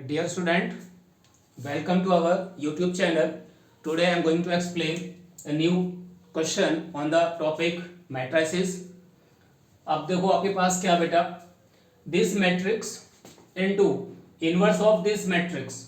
Dear student, welcome to our YouTube channel. Today I am going to explain a new question on the topic matrices. अब देखो आपके पास क्या बेटा, this matrix into inverse of this matrix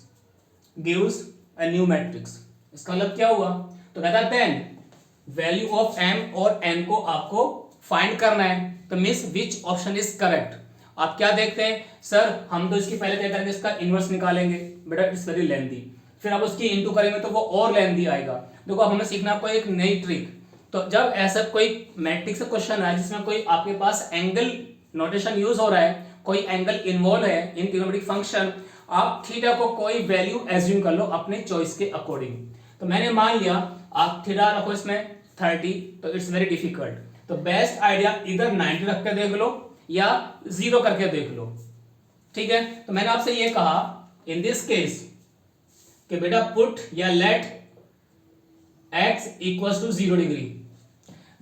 gives a new matrix. इसका मतलब क्या हुआ? तो कहता है then वैल्यू ऑफ m और n को आपको फाइंड करना है. तो miss which option is correct. आप क्या देखते हैं सर, हम तो इसकी पहले तय करेंगे, इसका इनवर्स निकालेंगे. बेटा इट्स वेरी लेंथी. फिर आप उसकी इनटू करेंगे तो वो और लेंथी आएगा. देखो अब हमें सीखना कोई एक नई ट्रिक. तो जब ऐसा कोई मैट्रिक्स क्वेश्चन है जिसमें कोई आपके पास एंगल नोटेशन यूज हो रहा है, कोई एंगल इन्वॉल्व है इन ट्रिग्नोमेट्रिक फंक्शन, आप थीटा को कोई वैल्यू एज्यूम कर लो अपने चॉइस के अकॉर्डिंग. तो मैंने मान लिया आप थीटा रखो इसमें 30, तो इट्स वेरी डिफिकल्ट. तो बेस्ट आइडिया इधर 90 रख के देख लो या 0 करके देख लो. ठीक है, तो मैंने आपसे ये कहा इन दिस केस कि बेटा पुट या let x equals to 0 degree.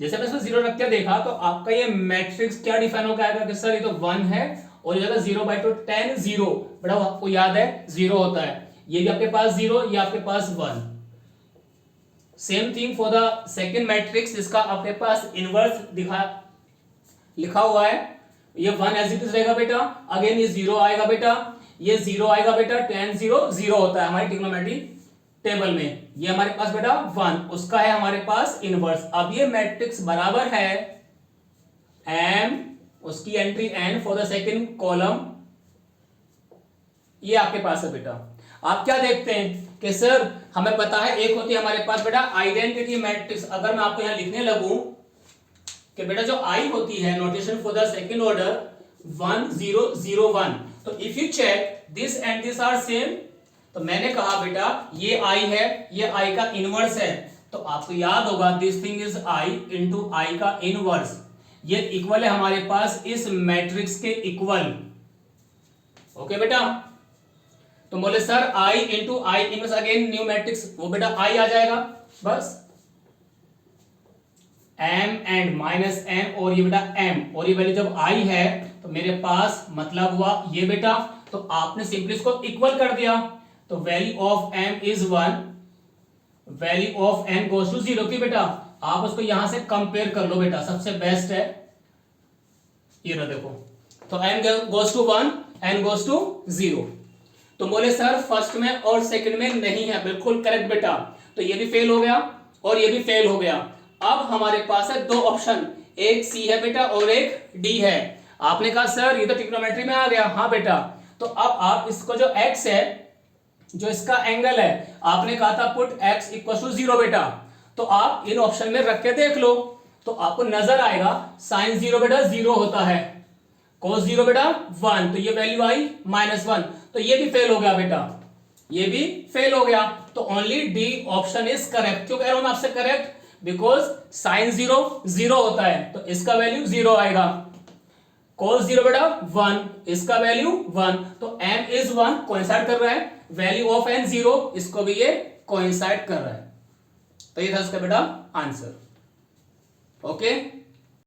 जैसे मैंने इसमें 0 रख के देखा तो आपका ये मैट्रिक्स क्या डिफाइन हो गया कि सर ये तो 1 है और ये जगह 0/2 10 0. बेटा आपको याद है 0 होता है, ये भी आपके पास 0, ये आपके पास 1. Same thing for the second matrix, जिसका आपके पास इनवर्स लिखा हुआ है. ये 1 एज इट इज रहेगा बेटा, अगेन ये 0 आएगा बेटा, ये 0 आएगा बेटा, 10 0 0 होता है हमारी ट्रिग्नोमेट्री टेबल में. ये हमारे पास बेटा 1, उसका है हमारे पास इनवर्स. अब ये मैट्रिक्स बराबर है m, उसकी entry n for the second column. ये आपके पास है बेटा. आप क्या देखते हैं कि सर हमें पता है एक होती है हमारे पास बेटा आइडेंटिटी मैट्रिक्स. अगर मैं आपको यहां लिखने लगूं कि बेटा जो आई होती है notation for the second order 1 0 0 1, तो if you check this and this are same. तो मैंने कहा बेटा ये आई है, ये आई का इनवर्स है. तो आपको याद होगा this thing is I into I का इनवर्स. ये इक्वल है हमारे पास इस मैट्रिक्स के इक्वल. ओके बेटा, तो बोले sir I into I inverse again new matrix, वो बेटा आई आ जाएगा बस. m एंड माइनस m और ये बेटा m, और ये वैल्यू जब आई है तो मेरे पास मतलब हुआ ये बेटा. तो आपने सिंपली इसको इक्वल कर दिया. तो value of m is 1, value of n goes to 0. की बेटा आप उसको यहां से कंपेयर कर लो बेटा, सबसे बेस्ट है ये ना. देखो तो m goes to 1, n goes to 0. तो बोले सर फर्स्ट में और सेकंड में नहीं है. बिल्कुल करेक्ट बेटा. तो ये भी फेल हो गया और ये भी फेल हो गया. अब हमारे पास है दो ऑप्शन, एक सी है बेटा और एक डी है. आपने कहा सर ये तो ट्रिग्नोमेट्री में आ गया. हाँ बेटा, तो अब आप इसको जो x है, जो इसका एंगल है, आपने कहा था पुट x इक्वल टू 0 बेटा. तो आप इन ऑप्शन में रख के देख लो तो आपको नजर आएगा साइन 0 बेटा 0 होता है, cos 0 बेटा 1, तो ये वैल्यू आई -1. तो ये भी फेल हो गया बेटा, ये भी फेल हो गया. तो only D option is correct. क्यों कह रहा हूं मैं आपसे करेक्ट? बिकॉज साइन 0 0 होता है तो इसका वैल्यू 0 आएगा. cos 0 बेटा 1, इसका वैल्यू 1. तो m इज 1 कोइंसाइड कर रहा है. वैल्यू ऑफ n 0, इसको भी ये कोइंसाइड कर रहा है. तो ये था इसका बेटा आंसर. ओके.